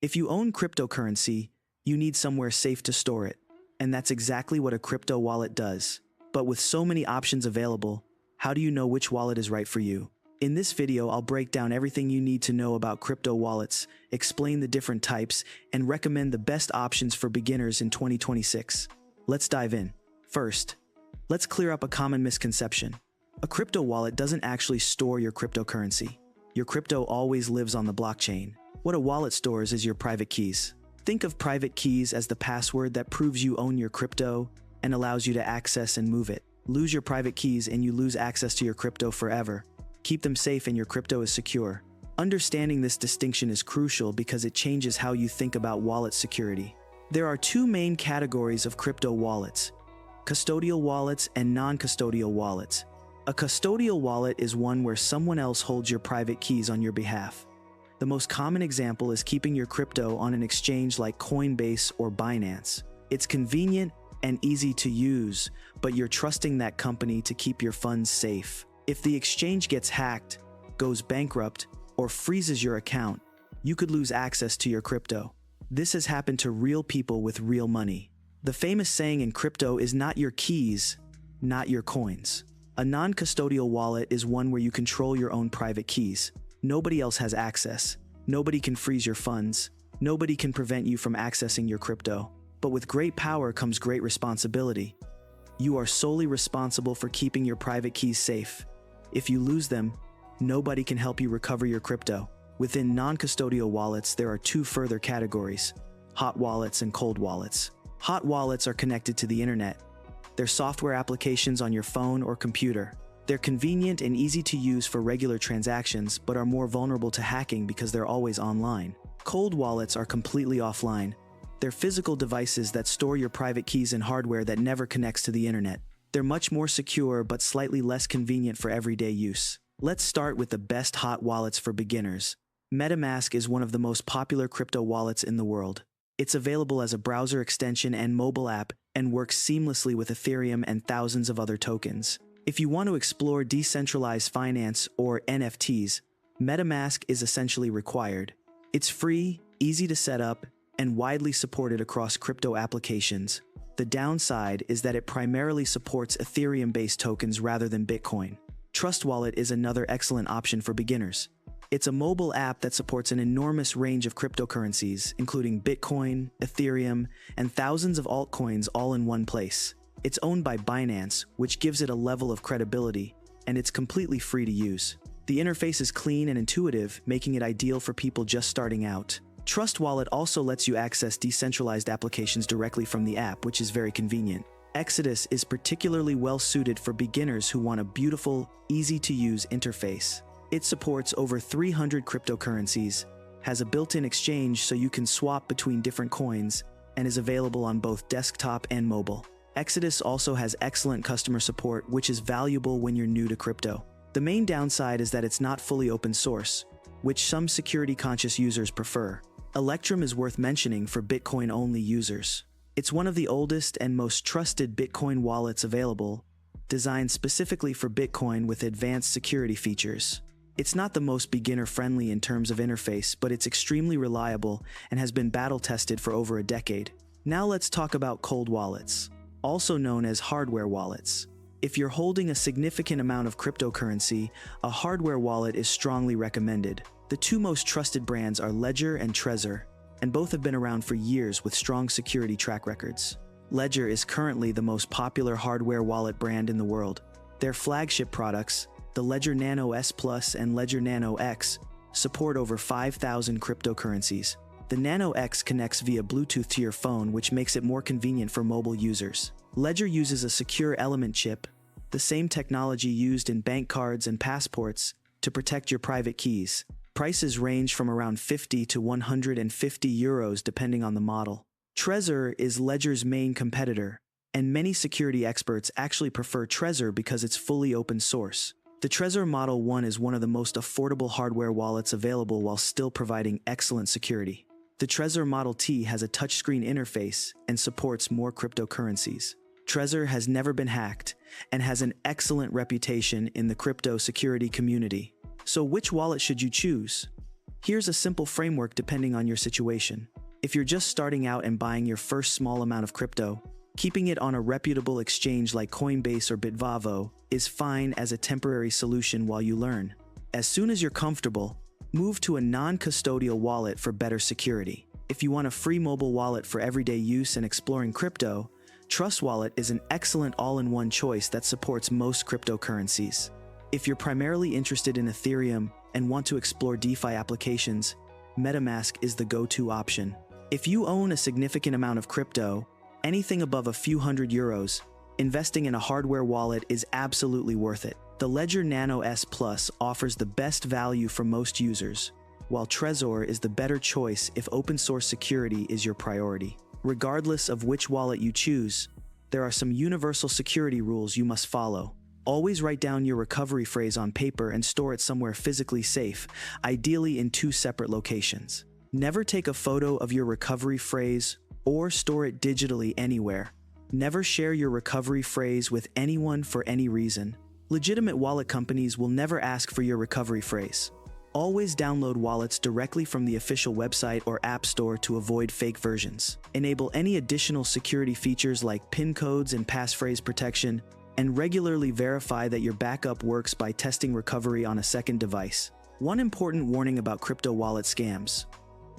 If you own cryptocurrency, you need somewhere safe to store it. And that's exactly what a crypto wallet does. But with so many options available, how do you know which wallet is right for you? In this video, I'll break down everything you need to know about crypto wallets, explain the different types, and recommend the best options for beginners in 2026. Let's dive in. First, let's clear up a common misconception. A crypto wallet doesn't actually store your cryptocurrency. Your crypto always lives on the blockchain. What a wallet stores is your private keys. Think of private keys as the password that proves you own your crypto and allows you to access and move it. Lose your private keys and you lose access to your crypto forever. Keep them safe and your crypto is secure. Understanding this distinction is crucial because it changes how you think about wallet security. There are two main categories of crypto wallets: custodial wallets and non-custodial wallets. A custodial wallet is one where someone else holds your private keys on your behalf. The most common example is keeping your crypto on an exchange like Coinbase or Binance. It's convenient and easy to use, but you're trusting that company to keep your funds safe. If the exchange gets hacked, goes bankrupt, or freezes your account, you could lose access to your crypto. This has happened to real people with real money. The famous saying in crypto is not your keys, not your coins. A non-custodial wallet is one where you control your own private keys. Nobody else has access. Nobody can freeze your funds. Nobody can prevent you from accessing your crypto. But with great power comes great responsibility. You are solely responsible for keeping your private keys safe. If you lose them, nobody can help you recover your crypto. Within non-custodial wallets, there are two further categories: hot wallets and cold wallets. Hot wallets are connected to the internet. They're software applications on your phone or computer. They're convenient and easy to use for regular transactions, but are more vulnerable to hacking because they're always online. Cold wallets are completely offline. They're physical devices that store your private keys in hardware that never connects to the internet. They're much more secure but slightly less convenient for everyday use. Let's start with the best hot wallets for beginners. MetaMask is one of the most popular crypto wallets in the world. It's available as a browser extension and mobile app and works seamlessly with Ethereum and thousands of other tokens. If you want to explore decentralized finance or NFTs, MetaMask is essentially required. It's free, easy to set up, and widely supported across crypto applications. The downside is that it primarily supports Ethereum-based tokens rather than Bitcoin. Trust Wallet is another excellent option for beginners. It's a mobile app that supports an enormous range of cryptocurrencies, including Bitcoin, Ethereum, and thousands of altcoins all in one place. It's owned by Binance, which gives it a level of credibility, and it's completely free to use. The interface is clean and intuitive, making it ideal for people just starting out. Trust Wallet also lets you access decentralized applications directly from the app, which is very convenient. Exodus is particularly well suited for beginners who want a beautiful, easy-to-use interface. It supports over 300 cryptocurrencies, has a built-in exchange so you can swap between different coins, and is available on both desktop and mobile. Exodus also has excellent customer support, which is valuable when you're new to crypto. The main downside is that it's not fully open source, which some security-conscious users prefer. Electrum is worth mentioning for Bitcoin-only users. It's one of the oldest and most trusted Bitcoin wallets available, designed specifically for Bitcoin with advanced security features. It's not the most beginner-friendly in terms of interface, but it's extremely reliable and has been battle-tested for over a decade. Now let's talk about cold wallets, also known as hardware wallets. If you're holding a significant amount of cryptocurrency, a hardware wallet is strongly recommended. The two most trusted brands are Ledger and Trezor, and both have been around for years with strong security track records. Ledger is currently the most popular hardware wallet brand in the world. Their flagship products, the Ledger Nano S Plus and Ledger Nano X, support over 5,000 cryptocurrencies. The Nano X connects via Bluetooth to your phone, which makes it more convenient for mobile users. Ledger uses a secure element chip, the same technology used in bank cards and passports, to protect your private keys. Prices range from around 50 to 150 euros depending on the model. Trezor is Ledger's main competitor, and many security experts actually prefer Trezor because it's fully open source. The Trezor Model 1 is one of the most affordable hardware wallets available while still providing excellent security. The Trezor Model T has a touchscreen interface and supports more cryptocurrencies. Trezor has never been hacked and has an excellent reputation in the crypto security community. So which wallet should you choose? Here's a simple framework depending on your situation. If you're just starting out and buying your first small amount of crypto, keeping it on a reputable exchange like Coinbase or Bitvavo is fine as a temporary solution while you learn. As soon as you're comfortable, move to a non-custodial wallet for better security. If you want a free mobile wallet for everyday use and exploring crypto, Trust Wallet is an excellent all-in-one choice that supports most cryptocurrencies. If you're primarily interested in Ethereum and want to explore DeFi applications, MetaMask is the go-to option. If you own a significant amount of crypto, anything above a few €100, investing in a hardware wallet is absolutely worth it. The Ledger Nano S Plus offers the best value for most users, while Trezor is the better choice if open-source security is your priority. Regardless of which wallet you choose, there are some universal security rules you must follow. Always write down your recovery phrase on paper and store it somewhere physically safe, ideally in 2 separate locations. Never take a photo of your recovery phrase or store it digitally anywhere. Never share your recovery phrase with anyone for any reason. Legitimate wallet companies will never ask for your recovery phrase. Always download wallets directly from the official website or app store to avoid fake versions. Enable any additional security features like PIN codes and passphrase protection, and regularly verify that your backup works by testing recovery on a second device. One important warning about crypto wallet scams.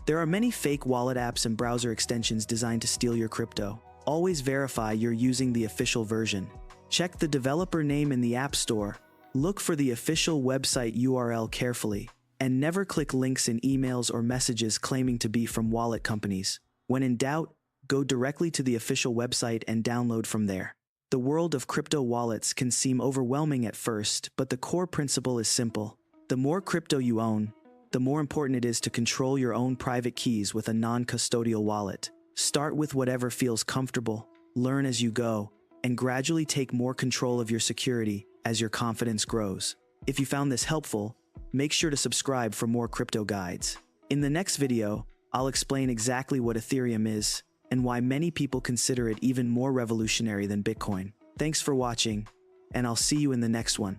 There are many fake wallet apps and browser extensions designed to steal your crypto. Always verify you're using the official version. Check the developer name in the App Store, look for the official website URL carefully, and never click links in emails or messages claiming to be from wallet companies. When in doubt, go directly to the official website and download from there. The world of crypto wallets can seem overwhelming at first, but the core principle is simple. The more crypto you own, the more important it is to control your own private keys with a non-custodial wallet. Start with whatever feels comfortable, learn as you go, and gradually take more control of your security as your confidence grows. If you found this helpful, make sure to subscribe for more crypto guides. In the next video, I'll explain exactly what Ethereum is and why many people consider it even more revolutionary than Bitcoin. Thanks for watching, and I'll see you in the next one.